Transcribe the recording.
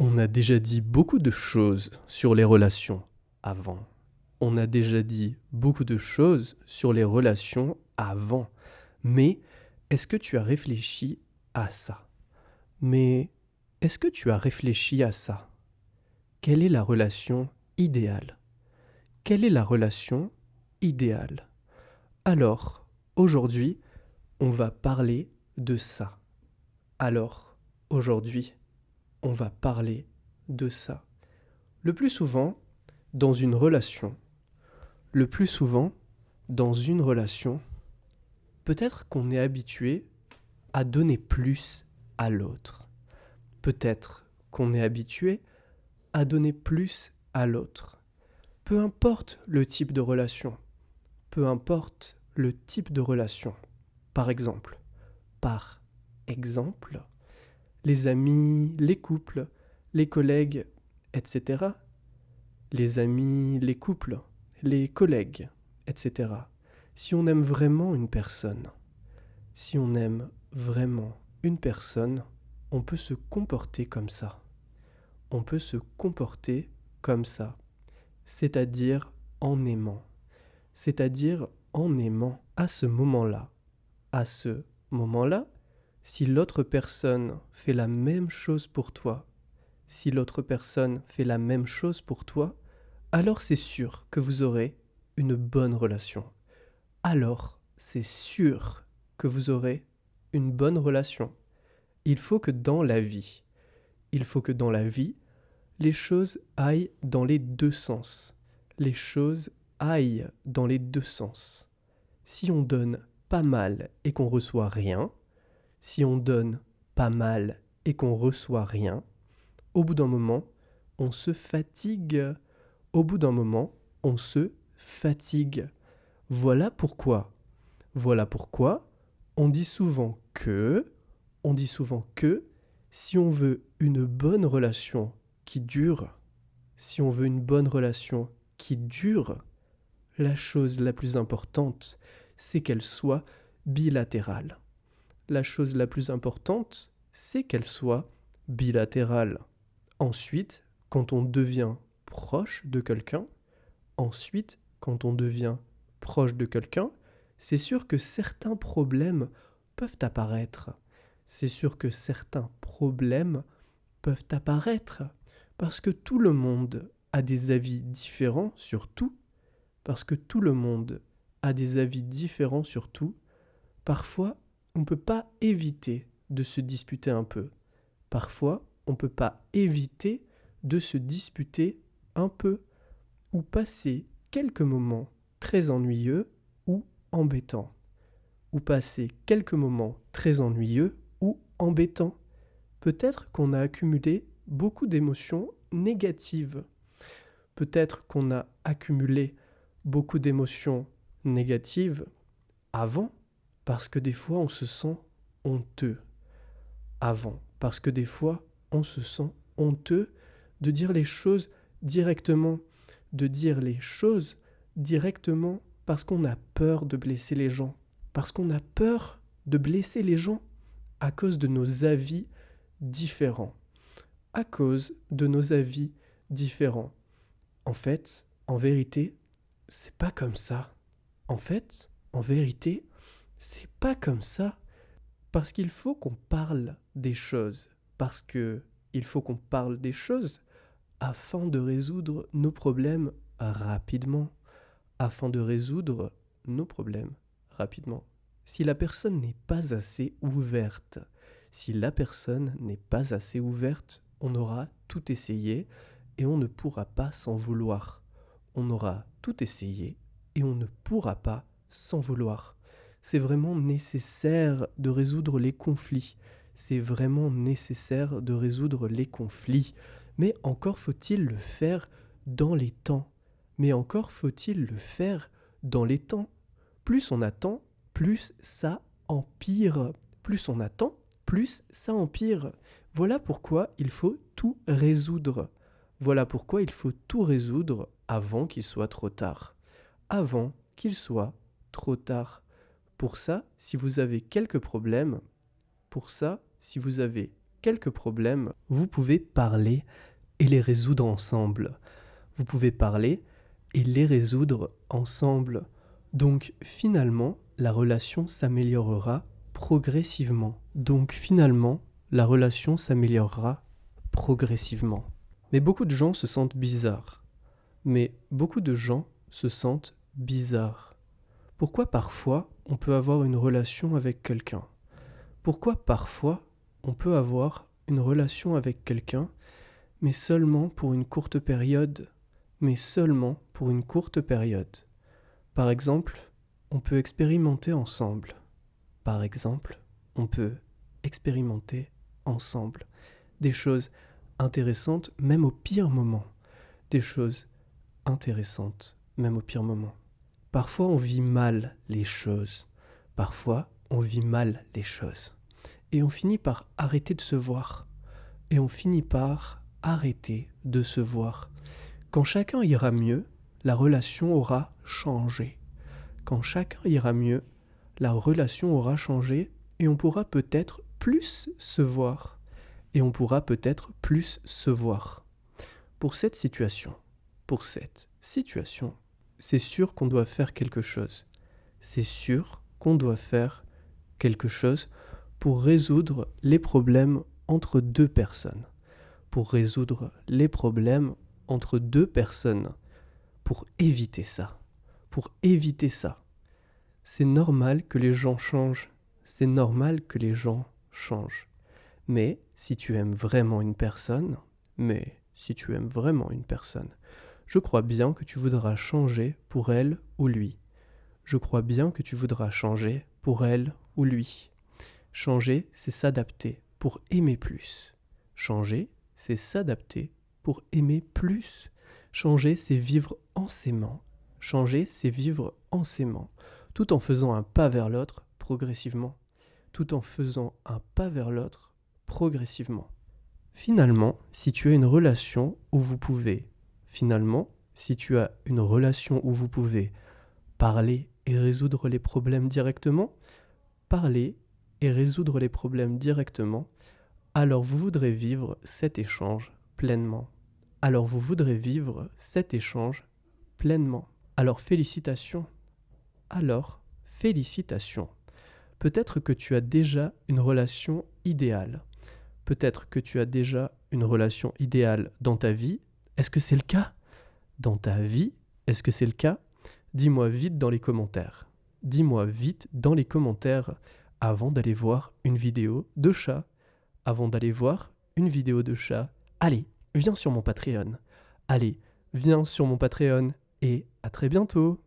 On a déjà dit beaucoup de choses sur les relations avant. On a déjà dit beaucoup de choses sur les relations avant. Mais est-ce que tu as réfléchi à ça? Mais est-ce que tu as réfléchi à ça? Quelle est la relation idéale? Quelle est la relation idéale? Alors, aujourd'hui, on va parler de ça. Alors, aujourd'hui, on va parler de ça. Le plus souvent, dans une relation, le plus souvent, dans une relation, peut-être qu'on est habitué à donner plus à l'autre. Peut-être qu'on est habitué à donner plus à l'autre. Peu importe le type de relation. Peu importe le type de relation. Par exemple, les amis, les couples, les collègues, etc. Les amis, les couples, les collègues, etc. Si on aime vraiment une personne, si on aime vraiment une personne, on peut se comporter comme ça. On peut se comporter comme ça. C'est-à-dire en aimant. C'est-à-dire en aimant à ce moment-là. À ce moment-là, si l'autre personne fait la même chose pour toi, si l'autre personne fait la même chose pour toi, alors c'est sûr que vous aurez une bonne relation. Alors c'est sûr que vous aurez une bonne relation. Il faut que dans la vie, il faut que dans la vie, les choses aillent dans les deux sens. Les choses aillent dans les deux sens. Si on donne pas mal et qu'on reçoit rien, si on donne pas mal et qu'on reçoit rien, au bout d'un moment, on se fatigue. Au bout d'un moment, on se fatigue. Voilà pourquoi. Voilà pourquoi on dit souvent que, si on veut une bonne relation qui dure, si on veut une bonne relation qui dure, la chose la plus importante, c'est qu'elle soit bilatérale. La chose la plus importante, c'est qu'elle soit bilatérale. Ensuite, quand on devient proche de quelqu'un, ensuite, quand on devient proche de quelqu'un, c'est sûr que certains problèmes peuvent apparaître. C'est sûr que certains problèmes peuvent apparaître parce que tout le monde a des avis différents sur tout, parce que tout le monde a des avis différents sur tout. Parfois, on ne peut pas éviter de se disputer un peu. Parfois, on ne peut pas éviter de se disputer un peu ou passer quelques moments très ennuyeux ou embêtants. Ou passer quelques moments très ennuyeux ou embêtants. Peut-être qu'on a accumulé beaucoup d'émotions négatives. Peut-être qu'on a accumulé beaucoup d'émotions négatives avant, parce que des fois on se sent honteux. Avant, parce que des fois on se sent honteux de dire les choses directement, de dire les choses directement parce qu'on a peur de blesser les gens, parce qu'on a peur de blesser les gens à cause de nos avis différents, à cause de nos avis différents. En fait, en vérité, c'est pas comme ça. En fait, en vérité, c'est pas comme ça. Parce qu'il faut qu'on parle des choses. Parce que il faut qu'on parle des choses afin de résoudre nos problèmes rapidement. Afin de résoudre nos problèmes rapidement. Si la personne n'est pas assez ouverte, si la personne n'est pas assez ouverte, on aura tout essayé et on ne pourra pas s'en vouloir. On aura tout essayé et on ne pourra pas s'en vouloir. C'est vraiment nécessaire de résoudre les conflits. C'est vraiment nécessaire de résoudre les conflits. Mais encore faut-il le faire dans les temps. Mais encore faut-il le faire dans les temps. Plus on attend, plus ça empire. Plus on attend, plus ça empire. Voilà pourquoi il faut tout résoudre. Voilà pourquoi il faut tout résoudre avant qu'il soit trop tard. Avant qu'il soit trop tard. Pour ça, si vous avez quelques problèmes, pour ça, si vous avez quelques problèmes, vous pouvez parler et les résoudre ensemble. Vous pouvez parler et les résoudre ensemble. Donc finalement, la relation s'améliorera progressivement. Mais beaucoup de gens se sentent bizarres. Pourquoi parfois on peut avoir une relation avec quelqu'un ? Mais seulement pour une courte période. Par exemple, on peut expérimenter ensemble. Des choses intéressantes même au pire moment. Parfois on vit mal les choses. Et on finit par arrêter de se voir. Quand chacun ira mieux, la relation aura changé. Et on pourra peut-être plus se voir. Pour cette situation, c'est sûr qu'on doit faire quelque chose. Pour résoudre les problèmes entre deux personnes. Pour éviter ça. C'est normal que les gens changent. Mais si tu aimes vraiment une personne, je crois bien que tu voudras changer pour elle ou lui. Changer, c'est s'adapter pour aimer plus. Changer, c'est vivre en s'aimant. Tout en faisant un pas vers l'autre progressivement. Finalement, si tu as une relation où vous pouvez parler et résoudre les problèmes directement, alors vous voudrez vivre cet échange pleinement. Alors félicitations. Peut-être que tu as déjà une relation idéale. Dans ta vie. Est-ce que c'est le cas ? Dis-moi vite dans les commentaires avant d'aller voir une vidéo de chat. Allez, viens sur mon Patreon. Et à très bientôt.